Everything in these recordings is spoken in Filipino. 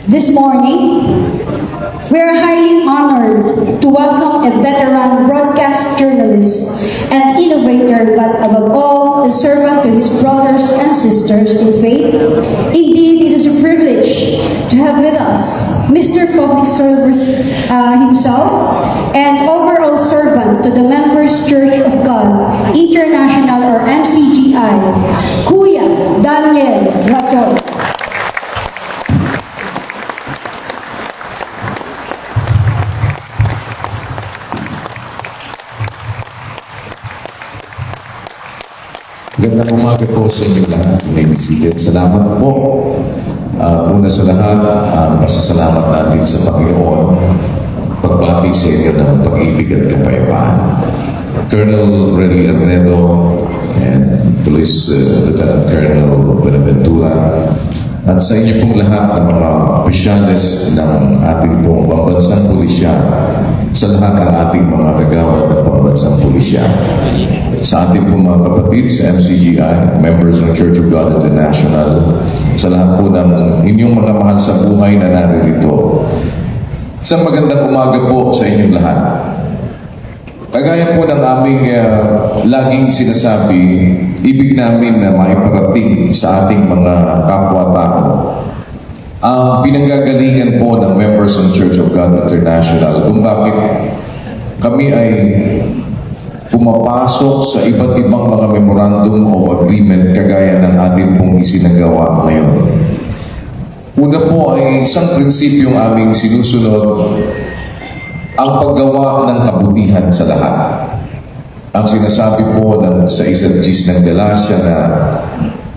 This morning, we are highly honored to welcome a veteran broadcast journalist and innovator, but above all, a servant to his brothers and sisters in faith. Indeed, it is a privilege to have with us Mr. Public Service himself and overall servant to the Members Church of God International or MCGI, Kuya Daniel Rasol. Gandang umaga po sa inyo lahat. May bisikat. Salamat po. Una sa lahat, pasasalamat natin sa Panginoon. Pagbati sa inyo ng pag-ibig at kapayapaan. Colonel Rene Arnedo and Police Lieutenant Colonel Benaventura at sa inyo pong lahat ng mga opisyales ng ating pong pambansang pulisya, sa lahat ng ating mga kagawad ng pambansang pulisya, sa ating pong mga kapatid sa MCGI, members ng Church of God International, sa lahat po ng inyong mga mahal sa buhay na naririto. Isang magandang umaga po sa inyong lahat. Kagaya po ng aming laging sinasabi, ibig namin na maiparating sa ating mga kapwa-tao ang pinanggagalingan po ng members ng Church of God International kung bakit kami ay pumapasok sa iba't ibang mga memorandum of agreement kagaya ng ating pong isinagawa ngayon. Una po ay isang prinsipyong aming sinusunod, ang paggawa ng kabutihan sa lahat. Ang sinasabi po sa isa't Gis ng Galacia na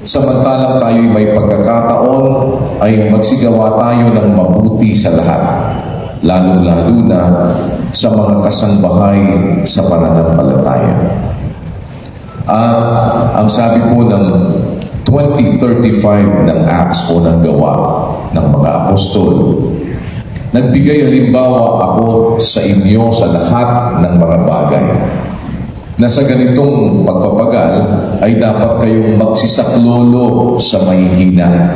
samantalang tayo'y may pagkakataon ay magsigawa tayo ng mabuti sa lahat, lalo-lalo na sa mga kasambahay sa pananampalataya. Ang sabi po ng 2035 ng Acts o ng gawa ng mga apostol, nagbigay halimbawa ako sa inyo sa lahat ng mga bagay na sa ganitong pagpapagal ay dapat kayong magsisaklolo sa mahihina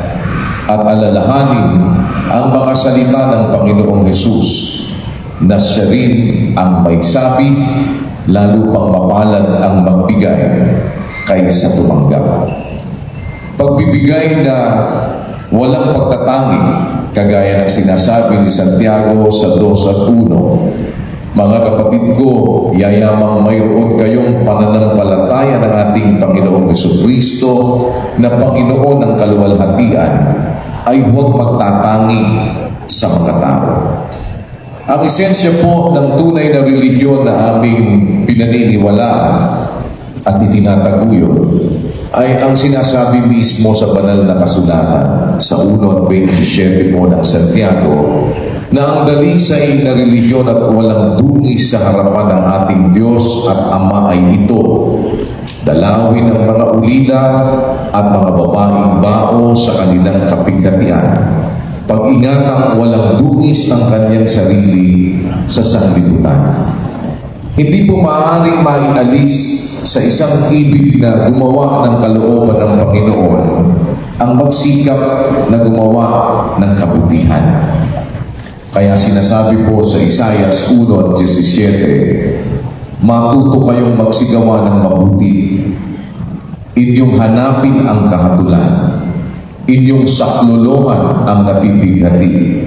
at alalahanin ang mga salita ng Panginoong Hesus na siya rin ang may sabi, lalo pang mapalad ang magbigay kaysa tumanggap. Pagbibigay na walang pagtatangi, kagaya ng sinasabi ni Santiago sa 2:1, mga kapatid ko, yayamang mayroon kayong pananampalataya ng ating Panginoong Jesucristo na Panginoon ng kaluwalhatian ay huwag magtatangi sa mga tao. Ang esensya po ng tunay na relihiyon na aming pinaniniwalaan at itinataguyod ay ang sinasabi mismo sa banal na kasulatan sa 1:27 po ng Santiago, na ang dalisay na relihiyon at walang dungis sa harapan ng ating Diyos at Ama ay ito: dalawin ang mga ulila at mga babaeng bao sa kanilang kapighatian, pag-ingatang walang dungis ang kanyang sarili sa sanglibutan. Hindi po maaaring maialis sa isang ibig na gumawa ng kalooban ng Panginoon ang magsikap na gumawa ng kabutihan. Kaya sinasabi po sa Isaiah 1:17, matuto kayong magsigawa ng mabuti, inyong hanapin ang kahatulan, inyong saklolohan ang napipighati,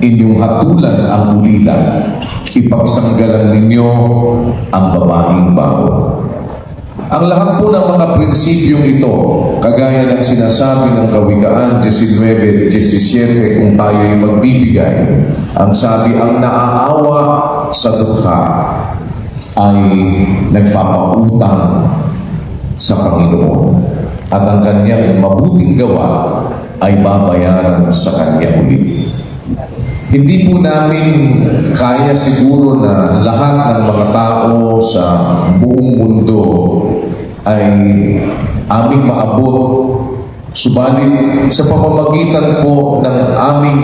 inyong hatulan ang ulila, ipagsanggalan ninyo ang babaeng bago. Ang lahat po ng mga prinsipyong ito, kagaya ng sinasabi ng Kawikaan 19:17, kung tayo'y magbibigay, ang sabi, ang naaawa sa dukha ay nagpapautang sa Panginoon, at ang kanyang mabuting gawa ay babayaran sa kanya ulit. Hindi po namin kaya siguro na lahat ng mga tao sa buong mundo ay aming maabot. Subalit sa pamamagitan po ng aming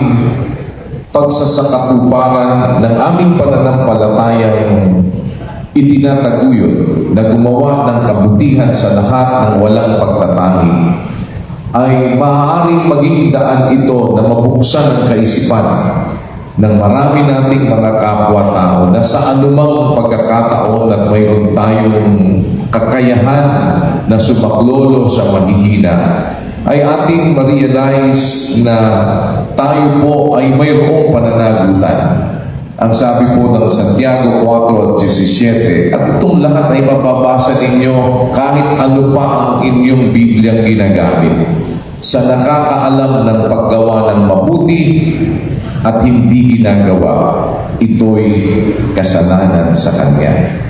pagsasakatuparan, ng aming pananampalatayang itinataguyod na gumawa ng kabutihan sa lahat ng walang pagtatangi, ay maaaring maging daan ito na mabuksan ang kaisipan ng marami nating mga kapwa-tao na sa anumang pagkakataon at mayroon tayong kakayahan na sumaklolo sa mahihina, ay ating ma-realize na tayo po ay mayroong pananagutan. Ang sabi po ng Santiago 4:17, at itong lahat ay mababasa ninyo kahit ano pa ang inyong Bibliang ginagamit, sa nakakaalam ng paggawa ng mabuti at hindi ginagawa, ito'y kasalanan sa Kanya.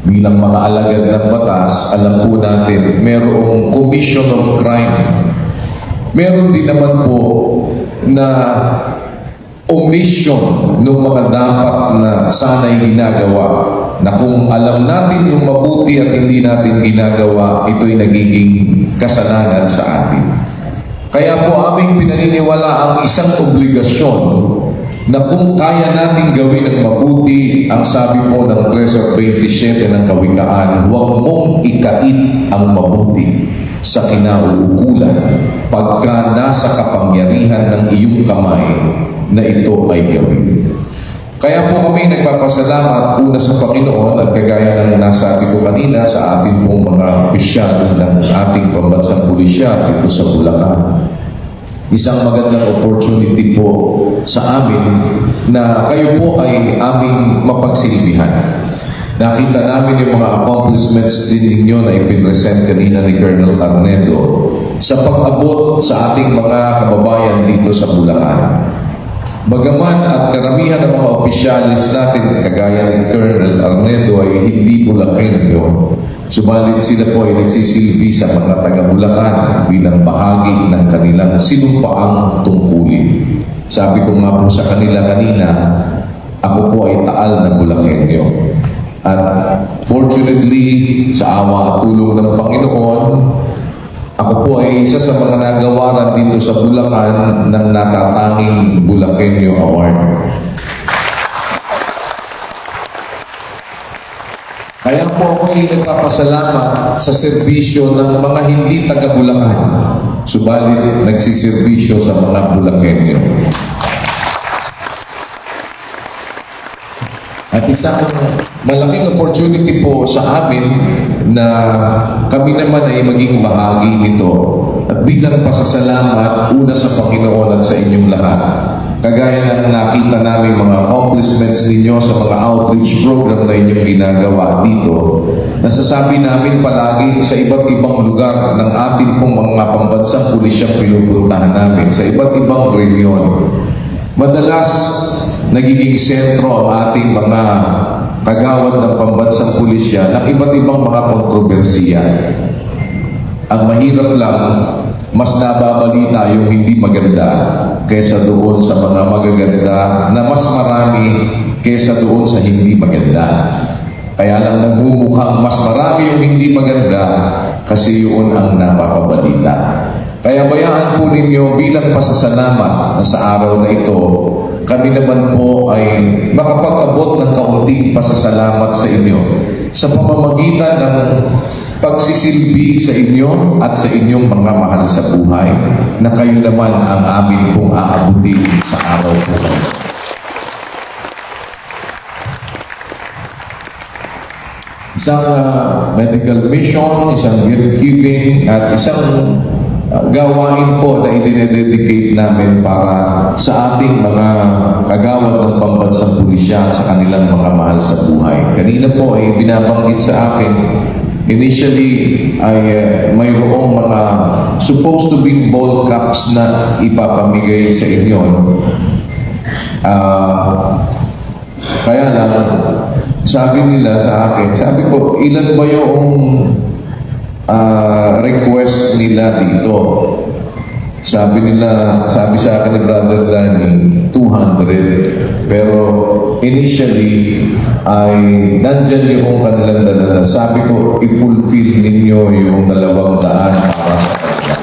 Bilang mga alagad ng batas, alam po natin, merong commission of crime. Meron din naman po na omission ng mga dapat na sana'y ginagawa, na kung alam natin yung mabuti at hindi natin ginagawa, ito'y nagiging kasalanan sa atin. Kaya po aming pinaniniwala ang isang obligasyon na kung kaya natin gawin ang mabuti, ang sabi po ng 13:27 ng Kawikaan, huwag mong ikait ang mabuti sa kinauukulan pagka nasa kapangyarihan ng iyong kamay na ito ay gawin. Kaya po kami nagpapasalamat una sa Panginoon at kagaya ng nasabi ko kanina sa ating pong mga opisyal ng ating pambansang pulisya dito sa Bulacan. Isang magandang opportunity po sa amin na kayo po ay aming mapagsilbihan. Nakita namin yung mga accomplishments din ninyo na ipinresent kanina ni Colonel Arnedo sa pag-abot sa ating mga kababayan dito sa Bulacan. Bagaman at karamihan ng mga opisyalis natin, kagaya ni Colonel Arnedo, ay hindi Bulakenyo, subalit sila po ay nagsisilbi sa mga taga-Bulacan bilang bahagi ng kanilang sinumpaang tungkulin. Sabi ko nga po sa kanila kanina, ako po ay taal na Bulakenyo. At fortunately, sa awa at tulong ng Panginoon, ako po ay isa sa mga nagawaran dito sa Bulacan ng natatanging Bulakenyo Award. Kaya po ako ay nagpapasalamat sa serbisyo ng mga hindi taga-Bulacan, subalit nagsiservisyo sa mga Bulakenyo. At isang malaking opportunity po sa amin na kami naman ay maging bahagi nito. At bilang pasasalamat, una sa Panginoon at sa inyong lahat, kagaya ng nakita namin mga accomplishments ninyo sa mga outreach program na inyong ginagawa dito, nasasabi namin palagi sa iba't ibang lugar ng ating pong mga pambansang pulisyang pinupuntahan namin, sa iba't ibang rehiyon. Madalas, nagiging sentro ang ating mga kagawad ng pambansang pulisya ng iba't ibang mga kontrobersiya. Ang mahirap lang, mas nababalita yung hindi maganda kaysa doon sa mga magaganda na mas marami kaysa doon sa hindi maganda. Kaya lang nagmumukhang mas marami yung hindi maganda kasi yun ang napapabalita. Kaya bayaan po ninyo bilang pasasalamat na sa araw na ito, kami naman po ay makapag-abot ng kaunting pasasalamat sa inyo sa pamamagitan ng pagsisilbi sa inyo at sa inyong mga mahal sa buhay na kayo naman ang amin pong aabutin sa araw po. Isang medical mission, isang gift giving, at isang gawain po na idinededicate namin para sa ating mga kagawad ng pambansang pulisya sa kanilang mga mahal sa buhay. Kanina po ay binabanggit sa akin, initially ay mayroong mga supposed to be ball caps na ipapamigay sa inyo. Kaya lang, sabi nila sa akin, sabi ko, ilan ba yung request nila dito? Sabi sa akin ni Brother Danny, 200. Pero initially, ay nandyan yung kanilang dala. Sabi ko, i-fulfill ninyo yung 200 para sa kanila.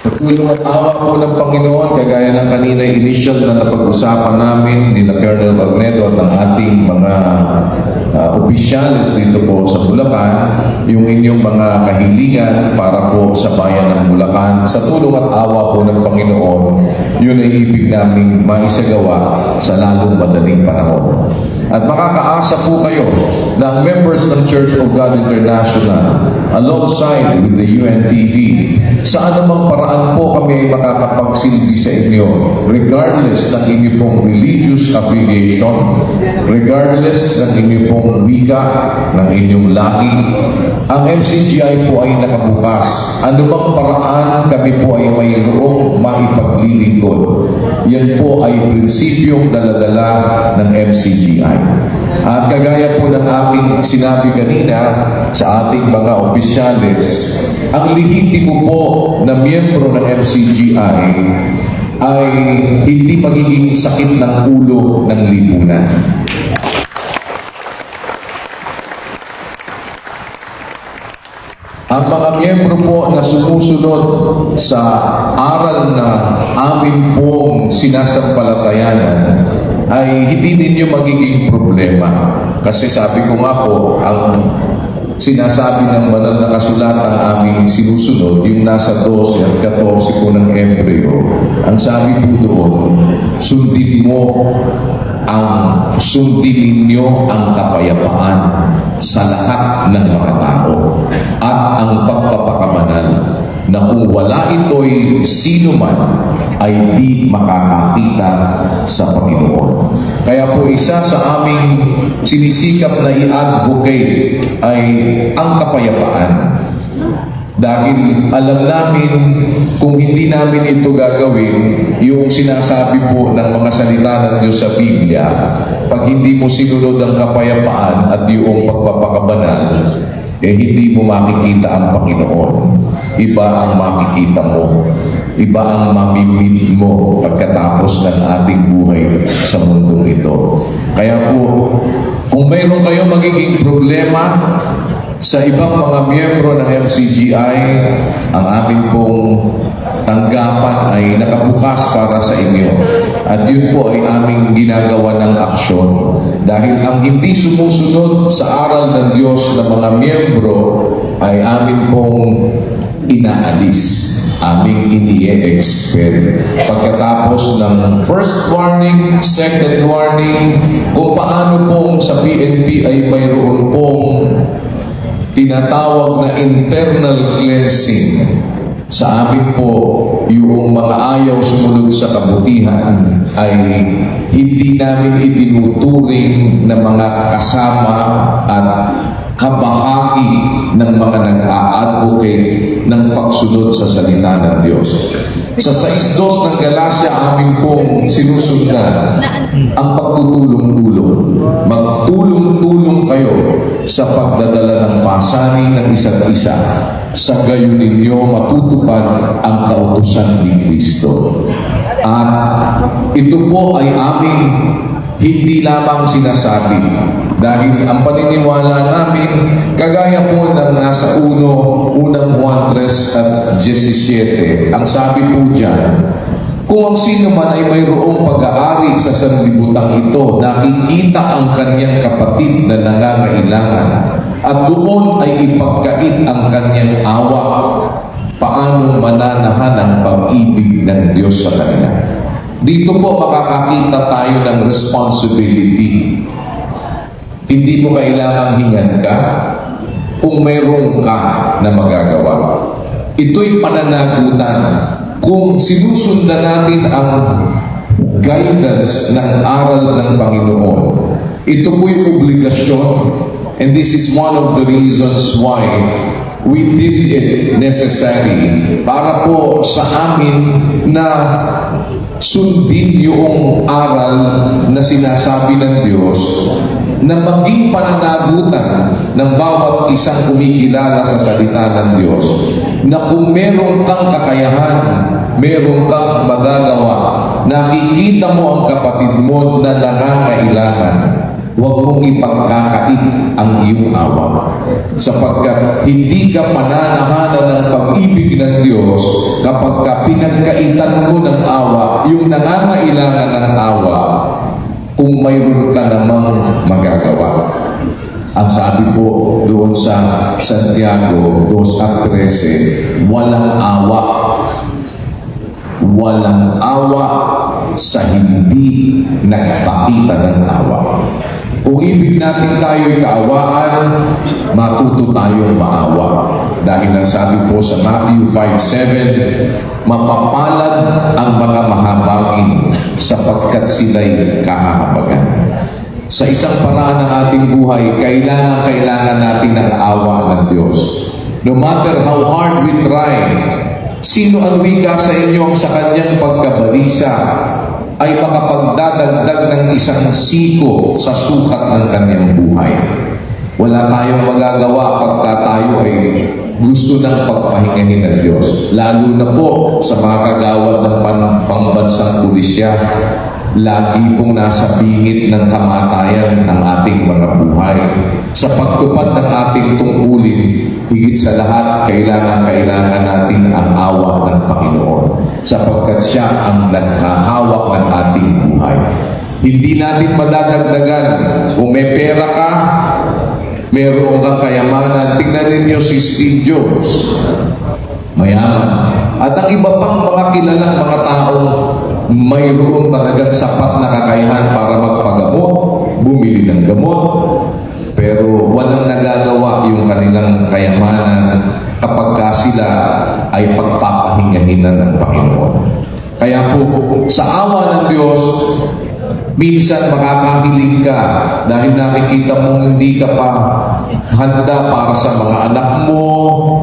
Sa tulong at awa po ng Panginoon, kagaya ng kanina initial na napag-usapan namin ni Colonel Magneto at ng ating mga opisyalis dito po sa Bulacan, yung inyong mga kahilingan para po sa bayan ng Bulacan. Sa tulong at awa po ng Panginoon, yun ay ibig naming maisagawa sa lalong madaling panahon. At makakaasa po kayo na ang members ng Church of God International, alongside with the UNTV, sa anumang paraan po kami ay makakapagsilbi sa inyo, regardless ng inyong pong religious affiliation, regardless ng inyong pong wika, ng inyong lahi. Ang MCGI po ay nakabukas. Anumang paraan kami po ay mayroong maipaglilingkod. Yan po ay prinsipyong daladala ng MCGI. At kagaya po ng aking sinabi kanina sa ating mga opisyalis, ang lehitimo po na miyembro ng MCGI ay hindi magiging sakit ng ulo ng lipunan. Ang mga miyembro po na sumusunod sa aral na amin pong sinasampalatayanan ay hindi ninyo magiging problema. Kasi sabi ko nga po, ang sinasabi ng banal na kasulatan aming sinusunod, yung nasa 12 at 14 po ng Hebreo, ang sabi po doon, sundin ninyo ang kapayapaan sa lahat ng mga tao at ang pagpapakabanal, na kung wala ito'y sino man ay di makakakita sa Panginoon. Kaya po isa sa aming sinisikap na i-advocate ay ang kapayapaan. Dahil alam namin kung hindi namin ito gagawin, yung sinasabi po ng mga salita ng Diyos sa Biblia, pag hindi mo sinunod ang kapayapaan at yung pagpapakabanal, hindi mo makikita ang Panginoon. Iba ang makikita mo. Iba ang mamimit mo pagkatapos ng ating buhay sa mundong ito. Kaya po, kung mayroon kayo magiging problema sa ibang mga miyembro ng MCGI, ang amin pong tanggapan ay nakabukas para sa inyo. At yun po ay aming ginagawa ng aksyon. Dahil ang hindi sumusunod sa aral ng Diyos ng mga miyembro ay amin pong inaalis, aming ini-expel. Pagkatapos ng first warning, second warning, kung paano pong sa PNP ay mayroon pong tinatawag na internal cleansing. Sa amin po, yung mga ayaw sumunod sa kabutihan ay hindi namin itinuturing na mga kasama at kabahagi ng mga nag-a-advocate ng pagsunod sa salita ng Diyos. Sa 6:2 ng Galacia, amin pong sinusundan ang pagtutulong-tulong. Magtulong-tulong kayo sa pagdadala ng pasanin ng isa't isa. Sa gayon ninyo matutupad ang kautusan ni Kristo. At ito po ay aming hindi lamang sinasabi, dahil ang paniniwala namin, kagaya po ng nasa unang Juan 3 at 17, ang sabi po dyan, kung ang sino man ay mayroong pag-aari sa sanlibutan ito, nakikita ang kanyang kapatid na nangangailangan, at doon ay ipagkait ang kanyang awa, paano mananahan ang pag-ibig ng Diyos sa kanya. Dito po makakakita tayo ng responsibility. Hindi mo kailangang hingan ka kung mayroon ka na magagawa. Ito'y pananagutan. Kung sinusundan natin ang guidance ng aral ng Panginoon, ito po'y obligasyon. And this is one of the reasons why we did it necessary. Para po sa amin na sundin yung aral na sinasabi ng Diyos, na maging pananagutan ng bawat isang kumikilala sa salita ng Diyos, na kung meron kang kakayahan, meron kang magagawa, nakikita mo ang kapatid mo na nangangailangan, huwag mong ipagkakait ang iyong awa. Sapagkat hindi ka pananahanan ng pag-ibig ng Diyos kapag ka pinagkaitan mo ng awa, yung nangangailangan ng awa, kung mayroon ka namang magagawa. Ang sabi po doon sa Santiago 2:13, walang awa. Walang awa sa hindi nagpakita ng awa. Kung ibig natin tayo'y kaawaan, matuto tayong maawa. Dahil ang sabi po sa Matthew 5:7, mapapalad ang mga mahabagin sapagkat sila'y kahahabagan. Sa isang paraan ng ating buhay, kailangan natin ng awa ng Diyos. No matter how hard we try, sino ang wika sa inyo ang sa kanyang pagkabalisa ay makapagdadagdag ng isang siko sa sukat ng kanyang buhay. Wala tayong magagawa pagka tayo ay gusto ng pagpahingahin ng Diyos. Lalo na po sa mga kagawad ng pambansang pulisya, lagi pong nasa bingit ng kamatayan ng ating mga buhay. Sa pagtupad ng ating tungkulin, higit sa lahat, kailangan natin ang awa ng Panginoon, sapagkat siya ang naghahawak ng ating buhay. Hindi natin madadagdagan. Kung may pera ka, meron kang kayamanan. Tingnan ninyo si Steve Jobs, mayaman. At ang iba pang mga kilalang mga taong mayroon talagang sapat na kakayahan para magpagamot, bumili ng gamot, pero walang nagagawa yung kanilang kayamanan kapag sila ay pagpapahingahin ng Panginoon. Kaya po, sa awa ng Diyos, minsan makakahilig ka dahil nakikita mong hindi ka pa handa para sa mga anak mo,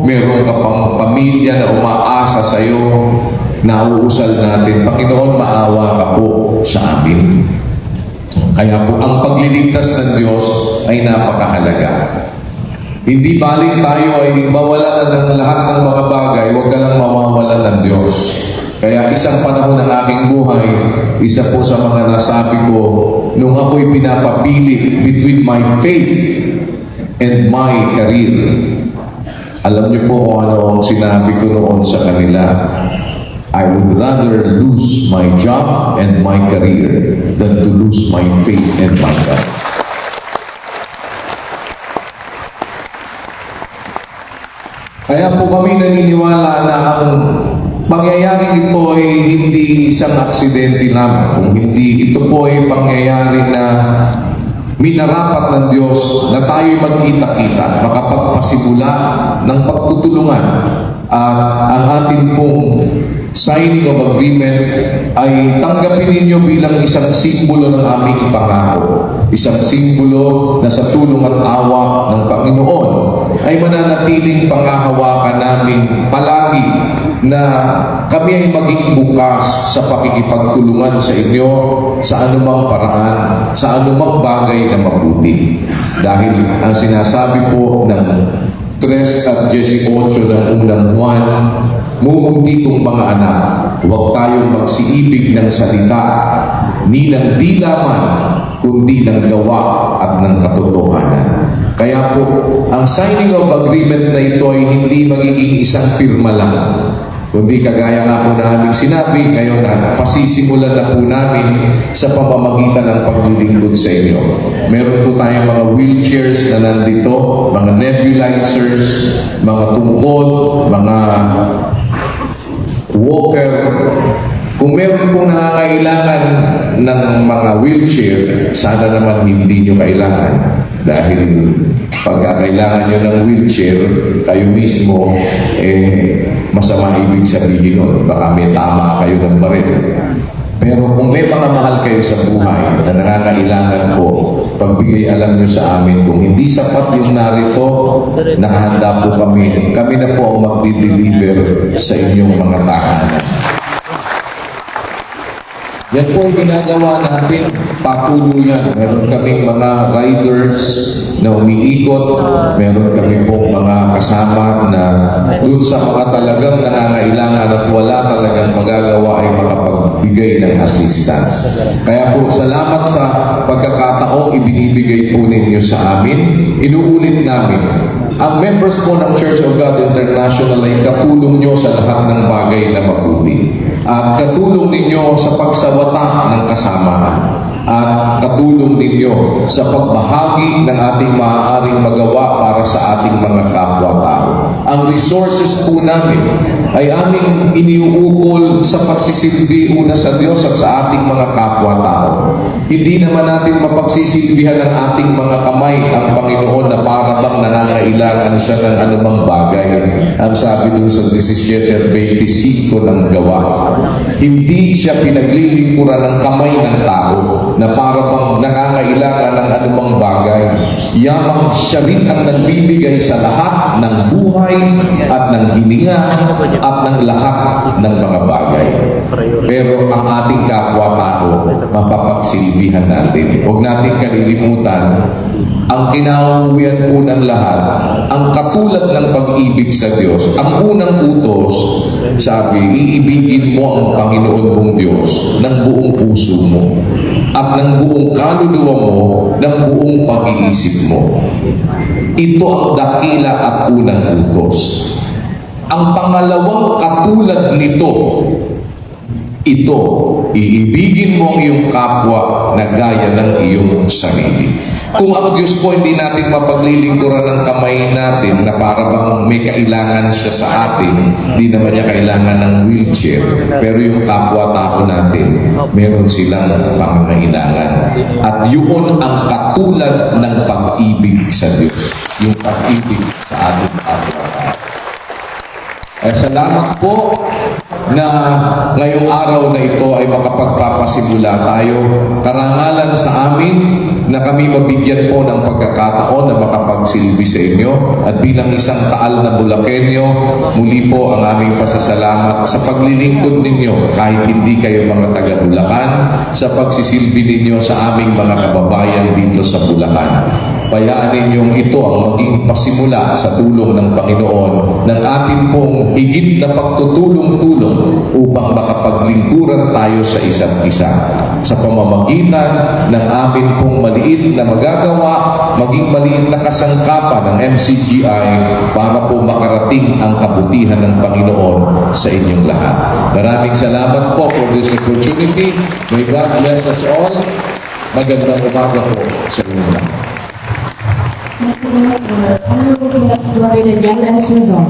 meron ka pang pamilya na umaasa sa iyo. Nauusal natin, Panginoon, maawa ka po sa amin. Kaya po, ang pagliligtas ng Diyos ay napakahalaga. Hindi baling tayo ay mawala na ng lahat ng mga bagay, huwag ka lang mawawala ng Diyos. Kaya isang panahon ng aking buhay, isa po sa mga nasabi ko, nung ako'y pinapapili between my faith and my career. Alam niyo po kung ano ang sinabi ko noon sa kanila. I would rather lose my job and my career than to lose my faith and my God. Kaya po kami naniniwala na ang pangyayaring ito ay hindi isang aksidente lamang. Kung hindi, ito po ay pangyayari na minarapat ng Diyos na tayo'y magkita-kita, makapagpasimula ng pagtutulungan. At ang ating pong signing of agreement ay tanggapin ninyo bilang isang simbolo ng aming pangako. Isang simbolo na sa tulong at awa ng Panginoon ay mananatiling pangahawakan namin palagi na kami ay maging bukas sa pakikipagtulungan sa inyo sa anumang paraan, sa anumang bagay na mabuti. Dahil ang sinasabi po ng 3:18 ng unang Juan, mumunti kong mga anak, huwag tayong magsiibig ng salita, ni ng di laman, kundi ng gawa at ng katotohanan. Kaya po, ang signing of agreement na ito ay hindi magiging isang pirma lang, kundi kagaya nga po na aming sinabi, ngayon na pasisimulan na po namin sa pamamagitan ng paglilingkod sa inyo. Meron po tayong mga wheelchairs na nandito, mga nebulizers, mga tungkod, mga walker. Kung meron pong nangangailangan ng mga wheelchair, sana naman hindi nyo kailangan. Dahil pagka kailangan nyo ng wheelchair, kayo mismo, masama ibig sabihin nun. Baka may tama kayo ng baril. Pero kung may mga mahal kayo sa buhay na nangangailangan po, pagbigay alam nyo sa amin, kung hindi sapat yung narito, nakahanda po kami. Kami na po ang magdi-deliver sa inyong mga tahanan. Yan po ay ginagawa natin, papulo yan. Meron kaming mga riders na umiikot, meron kami pong mga kasama na dun sa mga talagang nangangailangan at wala talagang magagawa ay magbigay ng assistance. Kaya po, salamat sa pagkakataong ibinibigay po ninyo sa amin. Inuulit namin, ang members po ng Church of God International ay katulong nyo sa lahat ng bagay na mabuti. At katulong ninyo sa pagsawata ng kasamaan. At katulong ninyo sa pagbahagi ng ating maaaring magawa para sa ating mga kapwa-tao. Ang resources po namin ay aming iniuukol sa pagsisilbi una sa Diyos at sa ating mga kapwa-tao. Hindi naman natin mapagsisilbihan ng ating mga kamay ang Panginoon na para bang nangangailangan siya ng anumang bagay. Ang sabi dun sa 17:25 ng gawa. Hindi siya pinaglilingkuran ng kamay ng tao na para bang nangangailangan ng anumang bagay. Yamang siya rin ang nagbibigay sa lahat ng buhay at ng hininga at ng lahat ng mga bagay. Pero ang ating kapwa-tao, mapapagsilbihan natin. Huwag natin kalilimutan, ang kinauwian po ng lahat, ang katulad ng pag-ibig sa Diyos, ang unang utos, sabi, iibigin mo ang Panginoon mong Diyos ng buong puso mo at ng buong kaluluwa mo, ng buong pag-iisip mo. Ito ang dakila at unang utos. Ang pangalawang katulad nito, ito, iibigin mo ang iyong kapwa na gaya ng iyong sarili. Kung ang Diyos po hindi natin mapaglilingkuran ng kamay natin na para bang may kailangan siya sa atin, hindi naman niya kailangan ng wheelchair. Pero yung kapwa-tao natin, meron silang pangangailangan. At yun ang katulad ng pag-ibig sa Diyos. Yung pag-ibig sa ating kapwa-tao. Salamat po na ngayong araw na ito ay makapagpapasimula tayo. Karangalan sa amin na kami mabigyan po ng pagkakataon na makapagsilbi sa inyo. At bilang isang taal na Bulakenyo, muli po ang aming pasasalamat sa paglilingkod ninyo kahit hindi kayo mga taga-Bulacan, sa pagsisilbi ninyo sa aming mga kababayan dito sa Bulacan. Bayaan ninyong ito ang maging pasimula sa tulong ng Panginoon ng ating pong higit na pagtutulong-tulong upang makapaglingkuran tayo sa isa't isa sa pamamagitan ng amin pong maliit na magagawa, maging maliit na kasangkapan ng MCGI para po makarating ang kabutihan ng Panginoon sa inyong lahat. Maraming salamat po for this opportunity. May God bless us all. Magandang umaga po sa inyo lahat. Honorable Florida Diaz Rizal.